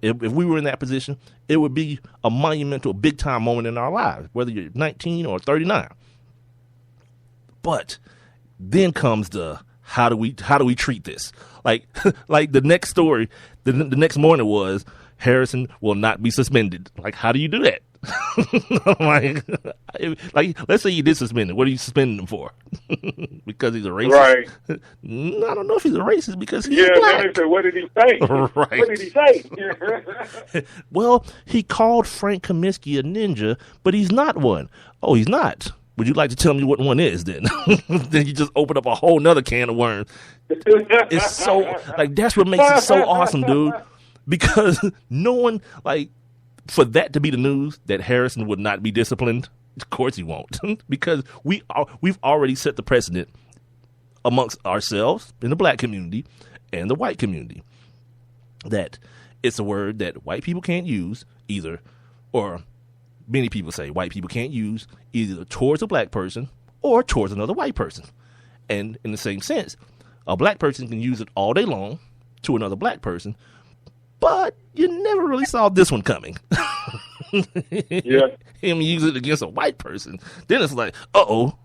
If we were in that position, it would be a monumental, big-time moment in our lives, whether you're 19 or 39. But then comes the how do we treat this? Like the next story, the next morning was Harrison will not be suspended. Like, how do you do that? like, let's say you did suspend him. What are you suspending him for? Because he's a racist? Right. I don't know if he's a racist because he's black. Said, what did he say? Right. What did he say? Well, he called Frank Kaminsky a ninja, but he's not one. Oh, he's not. Would you like to tell me what one is then? Then you just open up a whole nother can of worms. It's so, like, that's what makes it so awesome, dude. Because no one, like, for that to be the news that Harrison would not be disciplined, of course he won't. Because we've already set the precedent amongst ourselves in the black community and the white community that it's a word that white people can't use either, or many people say white people can't use either towards a black person or towards another white person. And in the same sense, a black person can use it all day long to another black person, but you never really saw this one coming. Yeah. Him use it against a white person. Then it's like, uh-oh,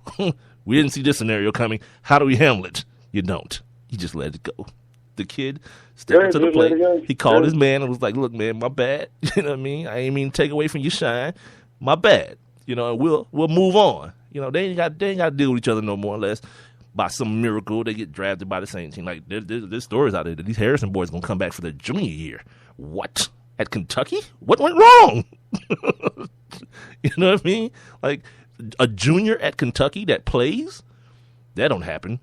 we didn't see this scenario coming. How do we handle it? You don't. You just let it go. The kid stepped into the plate. He called his man and was like, look, man, my bad. You know what I mean? I ain't mean to take away from your shine. My bad. You know, we'll move on. You know, they ain't got to deal with each other no more unless by some miracle they get drafted by the same team. Like, there's stories out there that these Harrison boys going to come back for their junior year. What? At Kentucky? What went wrong? You know what I mean? Like, a junior at Kentucky that plays? That don't happen.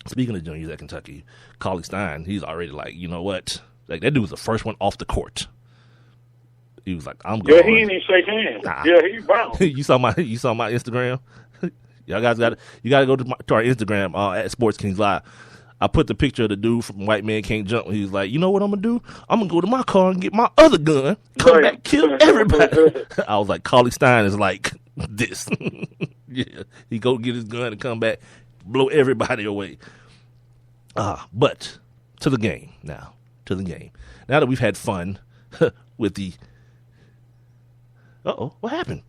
Speaking of juniors at Kentucky, Cauley-Stein, he's already like, you know what? Like, that dude was the first one off the court. He was like, I'm going. Yeah, he didn't even shake hands. Nah. Yeah, he bounced. you saw my Instagram? Y'all guys got to go to our Instagram at Sports Kings Live. I put the picture of the dude from White Man Can't Jump. He was like, you know what I'm going to do? I'm going to go to my car and get my other gun, come back, kill everybody. I was like, Cauley-Stein is like this. Yeah, he go get his gun and come back, blow everybody away. But to the game now. To the game. Now that we've had fun with the... Uh-oh, what happened?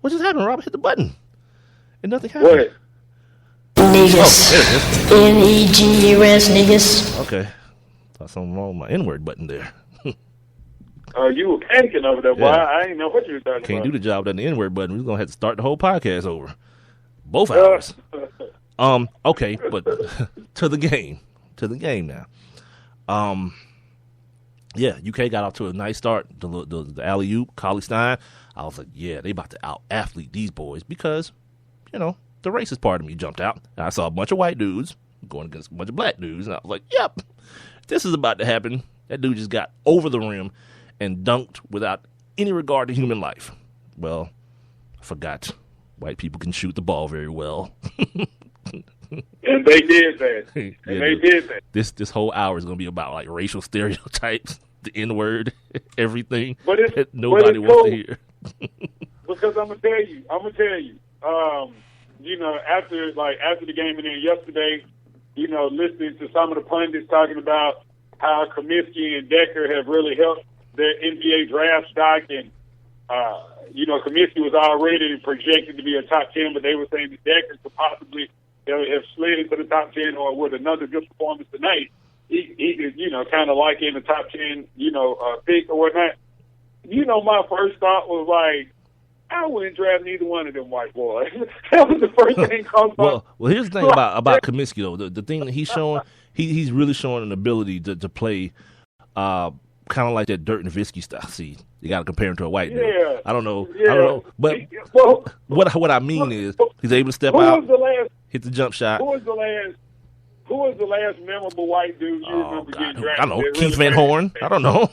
What just happened, Rob? Hit the button. And nothing happened. What? Niggas. N-E-G-U-S, niggas. Okay. Thought something wrong with my N-word button there. You were panicking over there, boy. Yeah. I didn't know what you were talking Can't about. do the job without the N-word button. We're going to have to start the whole podcast over. Both hours. Okay, but to the game. To the game now. Yeah, UK got off to a nice start. The alley-oop, Cauley-Stein. I was like, yeah, they about to out-athlete these boys because, you know, the racist part of me jumped out. And I saw a bunch of white dudes going against a bunch of black dudes. And I was like, yep, this is about to happen. That dude just got over the rim and dunked without any regard to human life. Well, I forgot. White people can shoot the ball very well. And they did that. Did that. This whole hour is going to be about, like, racial stereotypes, the N-word, everything but that nobody wants to hear. Because I'm going to tell you, you know, after the game and then yesterday, you know, listening to some of the pundits talking about how Kaminsky and Decker have really helped their NBA draft stock, and you know, Kaminsky was already projected to be a top 10, but they were saying that Decker could possibly have slid into the top 10, or with another good performance tonight, he could, you know, kind of like in the top 10, you know, pick or whatnot. You know, my first thought was like, I wouldn't draft neither one of them white boys. That was the first thing crossed my mind. Well, here's the thing about Kaminsky, though. The thing that he's showing, he's really showing an ability to play kind of like that Dirk Nowitzki style. See, you got to compare him to a white dude. Yeah. I don't know. But well, what I mean is he's able to step out, hit the jump shot. Who was the last memorable white dude you remember getting drafted? I don't know. Keith Van Horn. I don't know.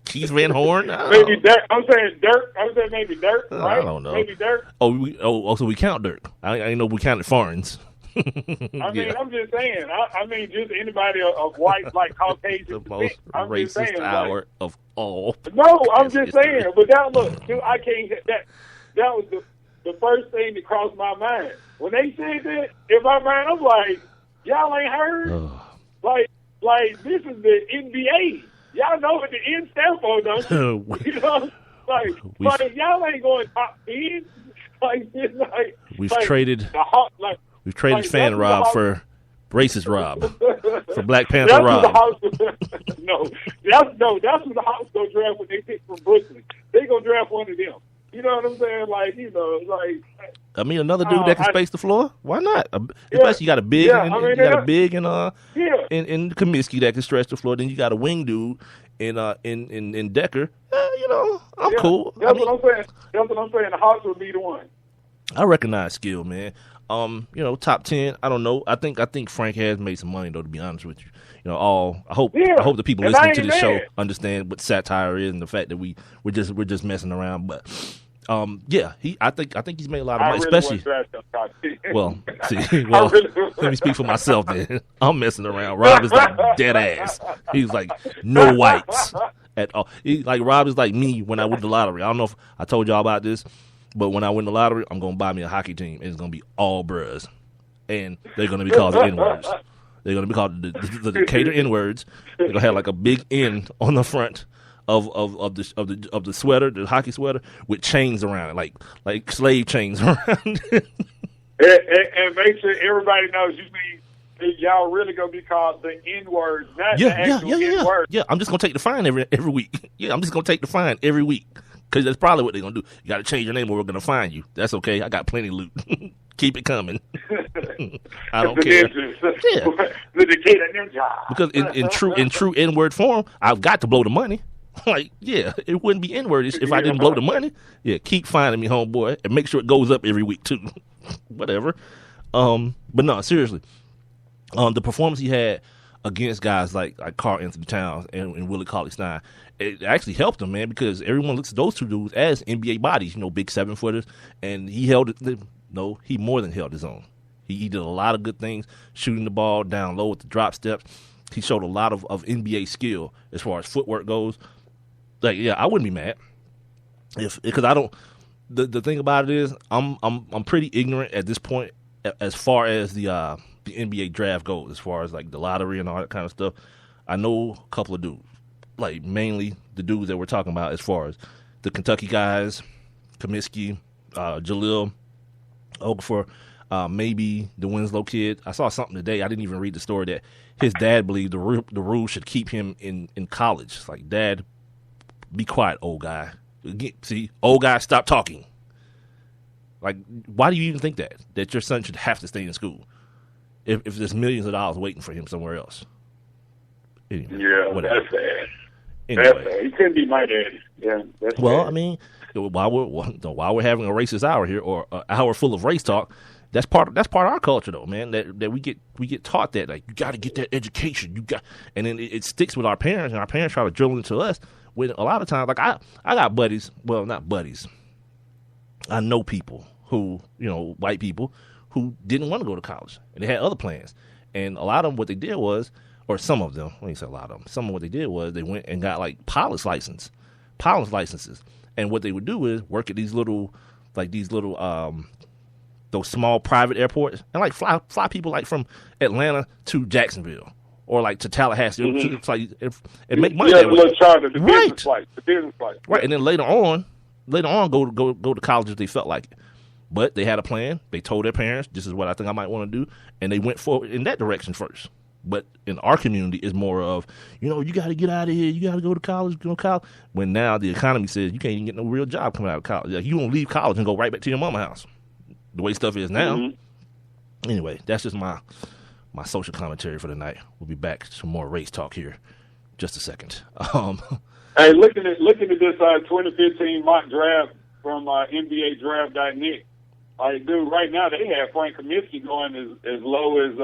Keith Van Horn. Maybe Dirk. I'm saying Dirk. I'm saying maybe Dirk, right? I don't know. Maybe Dirk. So we count Dirk. I ain't know we counted foreigners. I mean, I'm just saying. I mean, just anybody of white, like Caucasian. The most racist hour of all. No, I'm just saying. But that look, dude, I can't. That was the first thing that crossed my mind when they said that. In my mind, I'm like, y'all ain't heard. Like this is the NBA. Y'all know what the N stand for, don't you? You know, like y'all ain't going top 10. Like, it's like we've like traded the Hawks, like we've traded like, Fan that's Rob the for racist Rob for Black Panther that's who the Rob. Hawks. That's who the Hawks go draft when they pick from Brooklyn. They go draft one of them. You know what I'm saying? Like, you know, like. I mean, another dude that can space the floor. Why not? Especially you got a big, you got a big in Comiskey that can stretch the floor. Then you got a wing dude in Decker. You know, I'm cool. That's what I'm saying. That's what I'm saying. The Hawks would be the one. I recognize skill, man. You know, top 10. I don't know. I think Frank has made some money though. To be honest with you, you know, I hope the people listening to this show understand what satire is and the fact that we're just messing around, but. I think he's made a lot of money, especially. Well, let me speak for myself. Then I'm messing around. Rob is like dead ass. He's like no whites at all. Rob is like me when I win the lottery. I don't know if I told y'all about this, but when I win the lottery, I'm gonna buy me a hockey team, and it's gonna be all bruhs, and they're gonna be called the N-words. They're gonna be called the Decatur N-words. They're gonna have like a big N on the front. Of the sweater, the hockey sweater, with chains around it, like slave chains around it. and make sure everybody knows you mean y'all really gonna be called the N-word, not the actual N-word. Yeah, I'm just gonna take the fine every week. Yeah, I'm just gonna take the fine every week because that's probably what they're gonna do. You got to change your name or we're gonna fine you. That's okay. I got plenty of loot. Keep it coming. I don't care. Yeah, the Decatur Ninja. Because in true N-word form, I've got to blow the money. Like, yeah, it wouldn't be N-word if I didn't blow the money. Yeah, keep finding me, homeboy, and make sure it goes up every week, too. Whatever. But no, seriously. The performance he had against guys like Karl Anthony Towns and Willie Cauley-Stein, it actually helped him, man, because everyone looks at those two dudes as NBA bodies, you know, big 7-footers, and he he more than held his own. He did a lot of good things, shooting the ball down low with the drop steps. He showed a lot of NBA skill as far as footwork goes. Like, yeah, I wouldn't be mad because I don't. The thing about it is, I'm pretty ignorant at this point as far as the NBA draft goes, as far as like the lottery and all that kind of stuff. I know a couple of dudes, like mainly the dudes that we're talking about, as far as the Kentucky guys, Comiskey, Jahlil Okafor, maybe the Winslow kid. I saw something today. I didn't even read the story that his dad believed the rule should keep him in college. It's like, Dad, be quiet, old guy. See, old guy, stop talking. Like, why do you even think that your son should have to stay in school if there's millions of dollars waiting for him somewhere else? Anyway, yeah, whatever. That's sad. Anyway. That's sad. He couldn't be my daddy. Yeah, that's well, sad. I mean, while we're having a racist hour here, or an hour full of race talk, that's part of our culture, though, man. That we get taught that, like, you got to get that education, and then it sticks with our parents, and our parents try to drill it into us. When a lot of times, like I got buddies, well, not buddies. I know people who, you know, white people who didn't want to go to college, and they had other plans. And a lot of them, what they did was, or some of them, let me say a lot of them, some of what they did was they went and got like pilot's licenses. And what they would do is work at these little those small private airports and like fly people like from Atlanta to Jacksonville or like to Tallahassee. Mm-hmm. It's like it make money. Yeah, the little charter, the right. business flight. Right, and then later on go to college if they felt like it. But they had a plan. They told their parents, "This is what I think I might want to do," and they went forward in that direction first. But in our community, it's more of, you know, you got to get out of here. You got to go to college. When now the economy says you can't even get no real job coming out of college. Like, you won't leave college and go right back to your mama's house. The way stuff is now. Mm-hmm. Anyway, that's just my social commentary for the night. We'll be back to some more race talk here. Just a second. Hey, looking at this 2015 mock draft from NBADraft.net. Dude, right now they have Frank Kaminsky going as low as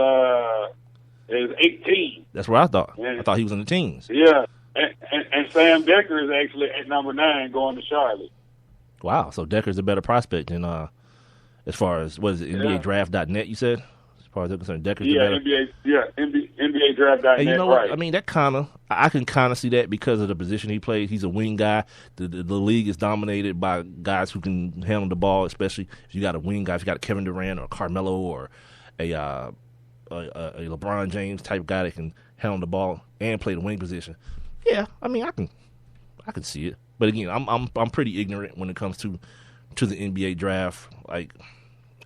18. That's what I thought. I thought he was in the teens. Yeah, and Sam Decker is actually at number 9 going to Charlotte. Wow, so Decker's a better prospect than as far as, what is it, NBADraft.net you said? As far as they're concerned, Decker's the better. NBADraft.net, and you know what? right. I mean, I can kind of see that because of the position he plays. He's a wing guy. The league is dominated by guys who can handle the ball, especially if you got a wing guy, if you got a Kevin Durant or a Carmelo or a LeBron James type guy that can handle the ball and play the wing position. Yeah, I mean, I can see it, but again, I'm pretty ignorant when it comes to the NBA draft. Like,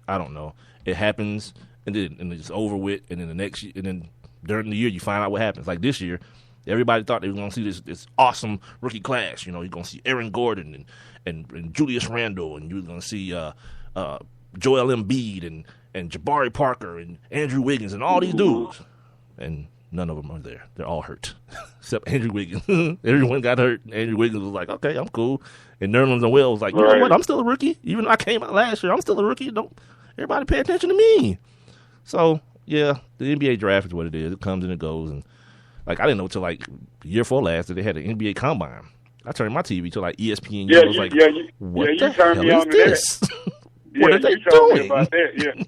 I don't know. It happens, and it's over with, and then the next year, and then during the year you find out what happens. Like this year, everybody thought they were going to see this awesome rookie class. You know, you're going to see Aaron Gordon and Julius Randle, and you're going to see Joel Embiid and Jabari Parker and Andrew Wiggins and all these dudes, and none of them are there. They're all hurt, except Andrew Wiggins. Everyone got hurt. Andrew Wiggins was like, okay, I'm cool. And Nerlens Noel was like, you know what? I'm still a rookie. Even though I came out last year, I'm still a rookie. Don't everybody pay attention to me. So, yeah, the NBA draft is what it is. It comes and it goes. And, like, I didn't know until, like, the year before last that they had an NBA combine. I turned my TV to, like, ESPN. Yeah, I was like, what the hell is this? What are they doing? About that, yeah.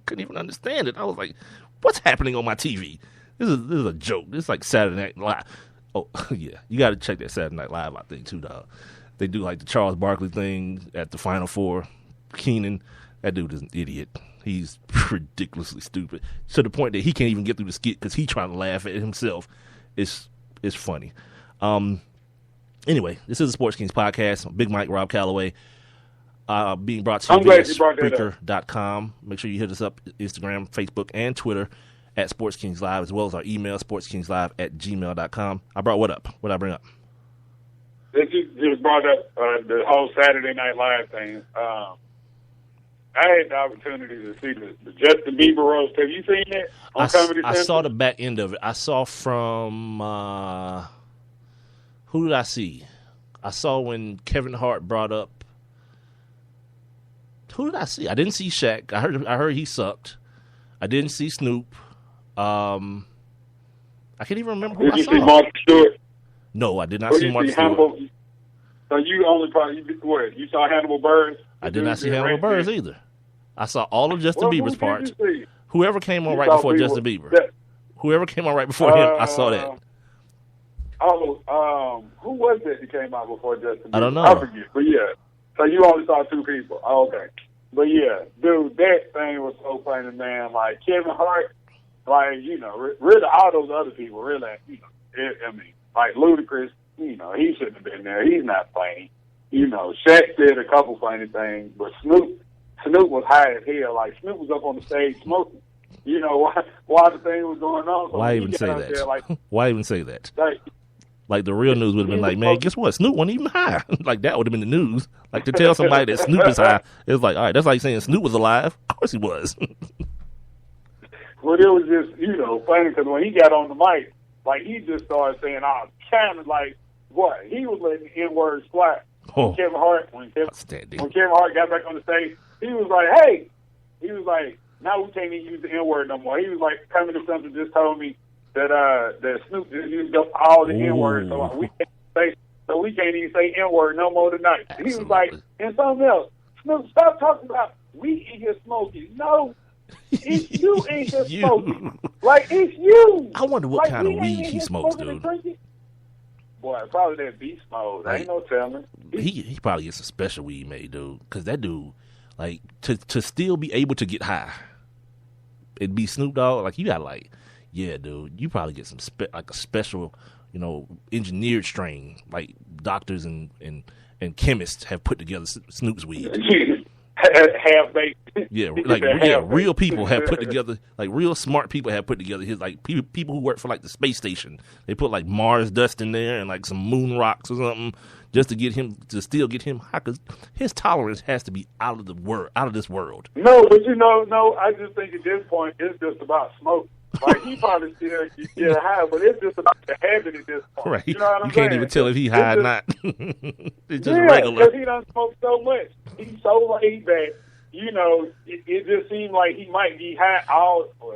Couldn't even understand it. I was like, what's happening on my TV? This is a joke. This is like Saturday Night Live. Oh, yeah. You got to check that Saturday Night Live, I think, too, dog. They do, like, the Charles Barkley thing at the Final Four. Keenan, that dude is an idiot. He's ridiculously stupid to the point that he can't even get through the skit because he's trying to laugh at himself. It's funny. Anyway, this is the Sports Kings podcast. Big Mike, Rob Calloway. Being brought to you via Spreaker.com. Make sure you hit us up Instagram, Facebook, and Twitter at Sports Kings Live, as well as our email, sportskingslive@gmail.com. I brought what up? What I bring up? This just brought up the whole Saturday Night Live thing. I had the opportunity to see the Justin Bieber roast. Have you seen that on Comedy Central? I saw the back end of it. I saw from who did I see? I saw when Kevin Hart brought up. Who did I see? I didn't see Shaq. I heard he sucked. I didn't see Snoop. I can't even remember who I saw. Did you see Martha Stewart? No, I did not see Martha Stewart. So you only probably you saw Hannibal Buress? I did not see Hannibal Buress either. I saw all of Justin Bieber's parts. Whoever came on right before Justin Bieber. Whoever came on right before him, I saw that. Who was that came out before Justin Bieber? I don't know. I forget, but yeah. So you only saw two people. Oh, okay. But yeah, dude, that thing was so funny, man. Like Kevin Hart, like, you know, really all those other people, really, you know, I mean, like Ludacris, you know, he shouldn't have been there. He's not funny. You know, Shaq did a couple funny things, but Snoop was high as hell. Like, Snoop was up on the stage smoking. You know, while the thing was going on. So why even say that? There, like, why even say that? Like, the real news would have been like, man, guess what? Snoop wasn't even high. Like, that would have been the news. Like, to tell somebody that Snoop is high, it's like, all right, that's like saying Snoop was alive. Of course he was. Well, it was just, you know, funny because when he got on the mic, like, he just started saying, kind of like, what? He was letting the N-words fly. Oh. When Kevin Hart got back on the stage, he was like, hey. He was like, now we can't even use the N-word no more. He was like, Coming to Something just told me that Snoop just used up all the N-words, so we can't even say N-word no more tonight. Absolutely. He was like, and something else, Snoop, stop talking about we in here smoking. No, it's you in here smoking. Like, it's you. I wonder what kind of weed he smokes, dude. Boy, probably that beast mode. Like, ain't no telling. He probably gets a special weed made, dude, because that dude, like, to still be able to get high and be Snoop Dogg, like, you got like, yeah, dude, you probably get some like a special, you know, engineered strain, like doctors and chemists have put together Snoop's weed. Half baked. Yeah, like real people have put together, like real smart people have put together his, like people who work for like the space station. They put like Mars dust in there and like some moon rocks or something just to still get him high, because his tolerance has to be out of this world. No, but I just think at this point it's just about smoke. Like, he probably still get high, but it's just about the habit at this point. Right. You know what I'm saying? You can't even tell if he high or not. It's just regular. Because he done smoked so much. He's so laid back. You know, it just seems like he might be high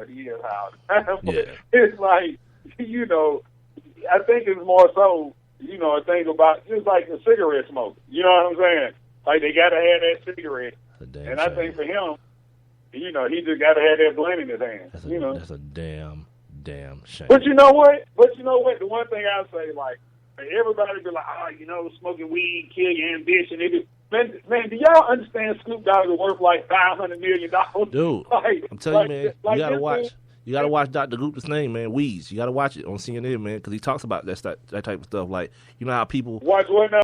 he is high all the time. Yeah. It's like, you know, I think it's more so, you know, a thing about just like a cigarette smoke. You know what I'm saying? Like, they got to have that cigarette. And I think for him, you know, he just got to have that blend in his hand. That's a damn shame. But you know what? The one thing I say, like, everybody be like, you know, smoking weed kill your ambition. Man, do y'all understand Snoop Dogg is worth like $500 million? Dude, I'm telling you, man, you gotta watch. You got to watch Dr. Gupta's thing, man. Wheeze. You got to watch it on CNN, man, because he talks about that type of stuff. Like, you know how people watch what now?